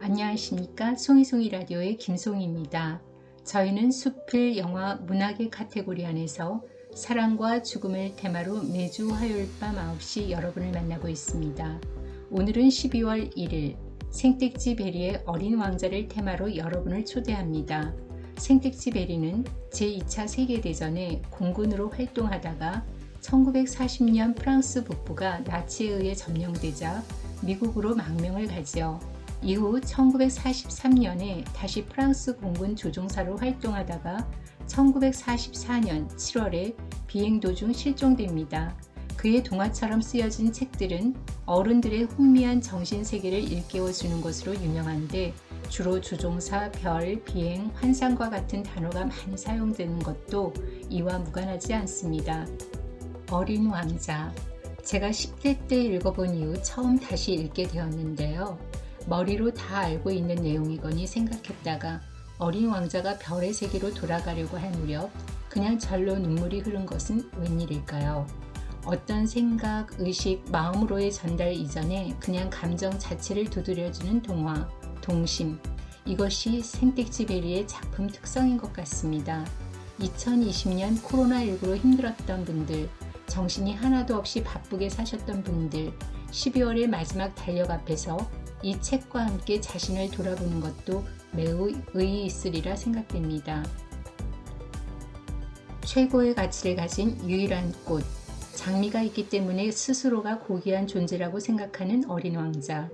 안녕하십니까. 송이송이 라디오의 김송이입니다. 저희는 수필, 영화, 문학의 카테고리 안에서 사랑과 죽음을 테마로 매주 화요일 밤 9시 여러분을 만나고 있습니다. 오늘은 12월 1일 생택지 베리의 어린 왕자를 테마로 여러분을 초대합니다. 생택지 베리는 제2차 세계대전에 공군으로 활동하다가 1940년 프랑스 북부가 나치에 의해 점령되자 미국으로 망명을 가지요. 이후 1943년에 다시 프랑스 공군 조종사로 활동하다가 1944년 7월에 비행 도중 실종됩니다. 그의 동화처럼 쓰여진 책들은 어른들의 혼미한 정신세계를 일깨워주는 것으로 유명한데 주로 조종사, 별, 비행, 환상과 같은 단어가 많이 사용되는 것도 이와 무관하지 않습니다. 어린 왕자. 제가 10대 때 읽어본 이후 처음 다시 읽게 되었는데요. 머리로 다 알고 있는 내용이거니 생각했다가 어린 왕자가 별의 세계로 돌아가려고 할 무렵 그냥 절로 눈물이 흐른 것은 웬일일까요? 어떤 생각, 의식, 마음으로의 전달 이전에 그냥 감정 자체를 두드려주는 동화, 동심. 이것이 생택지 베리의 작품 특성인 것 같습니다. 2020년 코로나19로 힘들었던 분들, 정신이 하나도 없이 바쁘게 사셨던 분들, 12월의 마지막 달력 앞에서 이 책과 함께 자신을 돌아보는 것도 매우 의의 있으리라 생각됩니다. 최고의 가치를 가진 유일한 꽃, 장미가 있기 때문에 스스로가 고귀한 존재라고 생각하는 어린 왕자.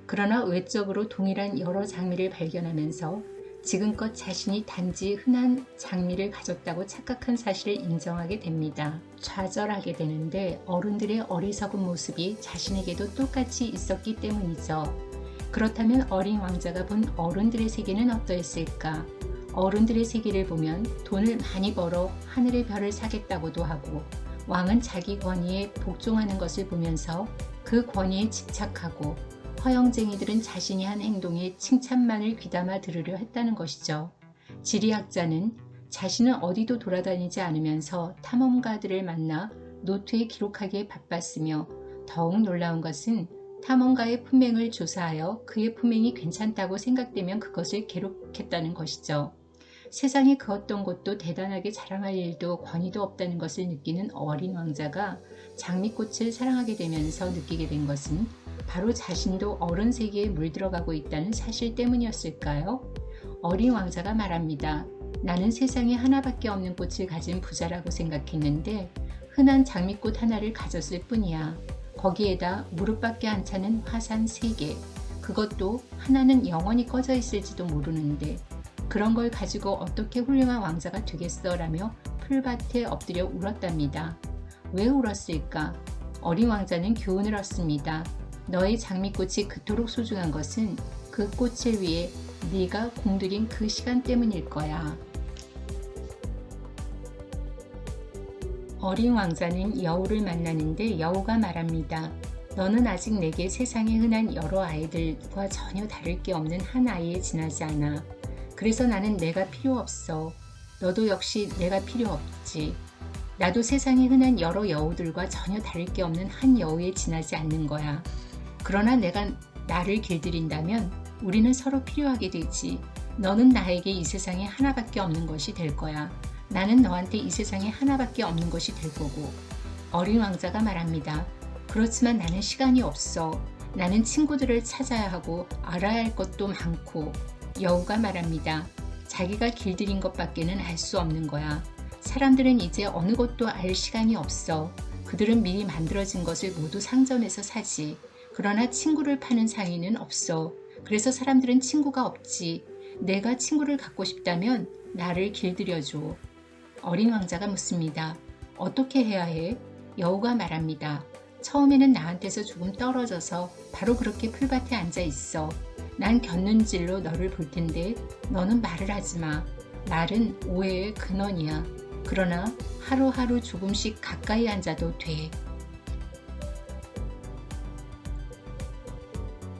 그러나 외적으로 동일한 여러 장미를 발견하면서 지금껏 자신이 단지 흔한 장미를 가졌다고 착각한 사실을 인정하게 됩니다. 좌절하게 되는데 어른들의 어리석은 모습이 자신에게도 똑같이 있었기 때문이죠. 그렇다면 어린 왕자가 본 어른들의 세계는 어떠했을까? 어른들의 세계를 보면 돈을 많이 벌어 하늘의 별을 사겠다고도 하고 왕은 자기 권위에 복종하는 것을 보면서 그 권위에 집착하고 허영쟁이들은 자신이 한 행동에 칭찬만을 귀담아 들으려 했다는 것이죠. 지리학자는 자신은 어디도 돌아다니지 않으면서 탐험가들을 만나 노트에 기록하기에 바빴으며 더욱 놀라운 것은 탐험가의 품행을 조사하여 그의 품행이 괜찮다고 생각되면 그것을 기록했다는 것이죠. 세상에 그 어떤 것도 대단하게 자랑할 일도 권위도 없다는 것을 느끼는 어린 왕자가 장미꽃을 사랑하게 되면서 느끼게 된 것은 바로 자신도 어른 세계에 물들어가고 있다는 사실 때문이었을까요? 어린 왕자가 말합니다. 나는 세상에 하나밖에 없는 꽃을 가진 부자라고 생각했는데 흔한 장미꽃 하나를 가졌을 뿐이야. 거기에다 무릎밖에 안 차는 화산 3개. 그것도 하나는 영원히 꺼져 있을지도 모르는데 그런 걸 가지고 어떻게 훌륭한 왕자가 되겠어? 라며 풀밭에 엎드려 울었답니다. 왜 울었을까? 어린 왕자는 교훈을 얻습니다. 너의 장미꽃이 그토록 소중한 것은 그 꽃을 위해 네가 공들인 그 시간 때문일 거야. 어린 왕자는 여우를 만나는데 여우가 말합니다. 너는 아직 내게 세상에 흔한 여러 아이들과 전혀 다를 게 없는 한 아이에 지나지 않아. 그래서 나는 내가 필요 없어. 너도 역시 내가 필요 없지. 나도 세상에 흔한 여러 여우들과 전혀 다를 게 없는 한 여우에 지나지 않는 거야. 그러나 내가 나를 길들인다면 우리는 서로 필요하게 되지. 너는 나에게 이 세상에 하나밖에 없는 것이 될 거야. 나는 너한테 이 세상에 하나밖에 없는 것이 될 거고. 어린 왕자가 말합니다. 그렇지만 나는 시간이 없어. 나는 친구들을 찾아야 하고 알아야 할 것도 많고. 여우가 말합니다. 자기가 길들인 것밖에는 알 수 없는 거야. 사람들은 이제 어느 것도 알 시간이 없어. 그들은 미리 만들어진 것을 모두 상점에서 사지. 그러나 친구를 파는 상인은 없어. 그래서 사람들은 친구가 없지. 내가 친구를 갖고 싶다면 나를 길들여줘. 어린 왕자가 묻습니다. 어떻게 해야 해? 여우가 말합니다. 처음에는 나한테서 조금 떨어져서 바로 그렇게 풀밭에 앉아 있어. 난 곁눈질로 너를 볼 텐데 너는 말을 하지 마. 말은 오해의 근원이야. 그러나 하루하루 조금씩 가까이 앉아도 돼.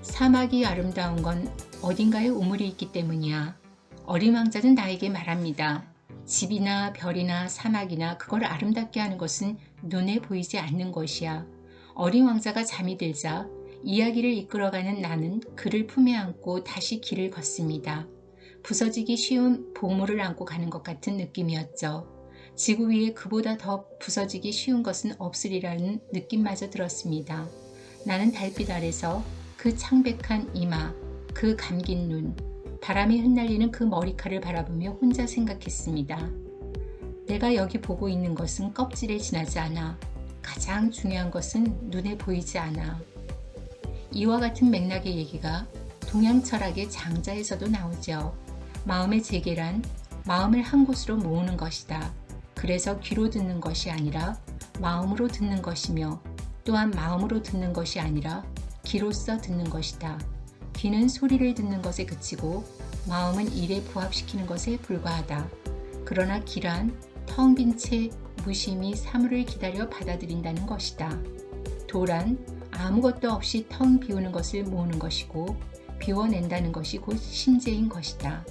사막이 아름다운 건 어딘가에 우물이 있기 때문이야. 어린 왕자는 나에게 말합니다. 집이나 별이나 사막이나 그걸 아름답게 하는 것은 눈에 보이지 않는 것이야. 어린 왕자가 잠이 들자 이야기를 이끌어가는 나는 그를 품에 안고 다시 길을 걷습니다. 부서지기 쉬운 보물을 안고 가는 것 같은 느낌이었죠. 지구 위에 그보다 더 부서지기 쉬운 것은 없으리라는 느낌마저 들었습니다. 나는 달빛 아래서 그 창백한 이마, 그 감긴 눈, 바람에 흩날리는 그 머리칼을 바라보며 혼자 생각했습니다. 내가 여기 보고 있는 것은 껍질에 지나지 않아. 가장 중요한 것은 눈에 보이지 않아. 이와 같은 맥락의 얘기가 동양 철학의 장자에서도 나오죠. 마음의 재계란, 마음을 한 곳으로 모으는 것이다. 그래서 귀로 듣는 것이 아니라 마음으로 듣는 것이며 또한 마음으로 듣는 것이 아니라 귀로써 듣는 것이다. 귀는 소리를 듣는 것에 그치고 마음은 일에 부합시키는 것에 불과하다. 그러나 귀란 텅 빈 채 무심히 사물을 기다려 받아들인다는 것이다. 도란 아무것도 없이 텅 비우는 것을 모으는 것이고 비워낸다는 것이 곧 심재인 것이다.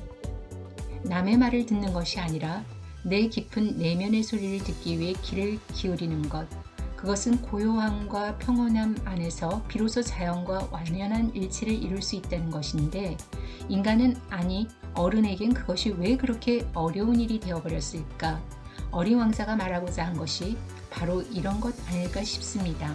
남의 말을 듣는 것이 아니라 내 깊은 내면의 소리를 듣기 위해 귀를 기울이는 것, 그것은 고요함과 평온함 안에서 비로소 자연과 완연한 일치를 이룰 수 있다는 것인데, 인간은, 아니 어른에겐 그것이 왜 그렇게 어려운 일이 되어버렸을까? 어린 왕자가 말하고자 한 것이 바로 이런 것 아닐까 싶습니다.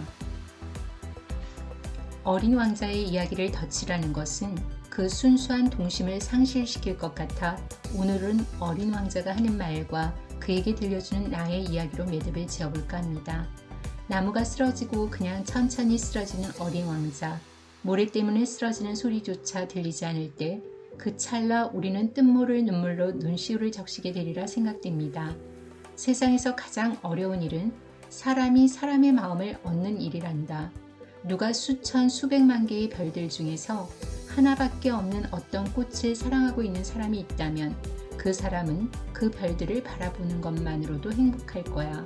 어린 왕자의 이야기를 덧치라는 것은 그 순수한 동심을 상실시킬 것 같아 오늘은 어린 왕자가 하는 말과 그에게 들려주는 나의 이야기로 매듭을 지어볼까 합니다. 나무가 쓰러지고 그냥 천천히 쓰러지는 어린 왕자, 모래 때문에 쓰러지는 소리조차 들리지 않을 때 그 찰나 우리는 뜻모를 눈물로 눈시울을 적시게 되리라 생각됩니다. 세상에서 가장 어려운 일은 사람이 사람의 마음을 얻는 일이란다. 누가 수천 수백만 개의 별들 중에서 하나밖에 없는 어떤 꽃을 사랑하고 있는 사람이 있다면 그 사람은 그 별들을 바라보는 것만으로도 행복할 거야.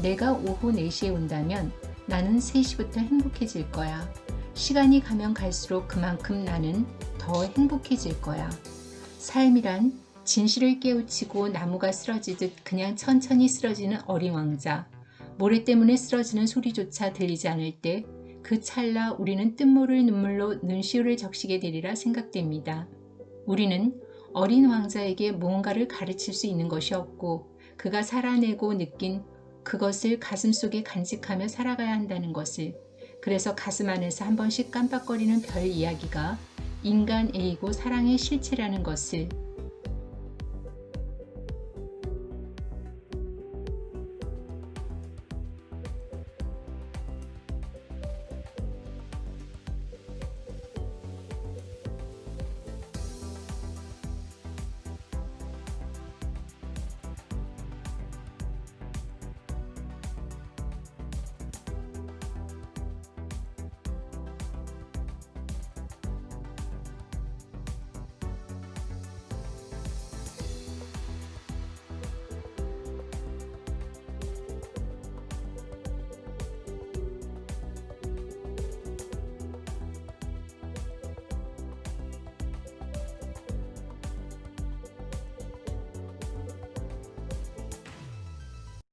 내가 오후 4시에 온다면 나는 3시부터 행복해질 거야. 시간이 가면 갈수록 그만큼 나는 더 행복해질 거야. 삶이란 진실을 깨우치고 나무가 쓰러지듯 그냥 천천히 쓰러지는 어린 왕자, 모래 때문에 쓰러지는 소리조차 들리지 않을 때 그 찰나 우리는 뜻모를 눈물로 눈시울을 적시게 되리라 생각됩니다. 우리는 어린 왕자에게 무언가를 가르칠 수 있는 것이 없고 그가 살아내고 느낀 그것을 가슴속에 간직하며 살아가야 한다는 것을, 그래서 가슴 안에서 한 번씩 깜빡거리는 별 이야기가 인간애이고 사랑의 실체라는 것을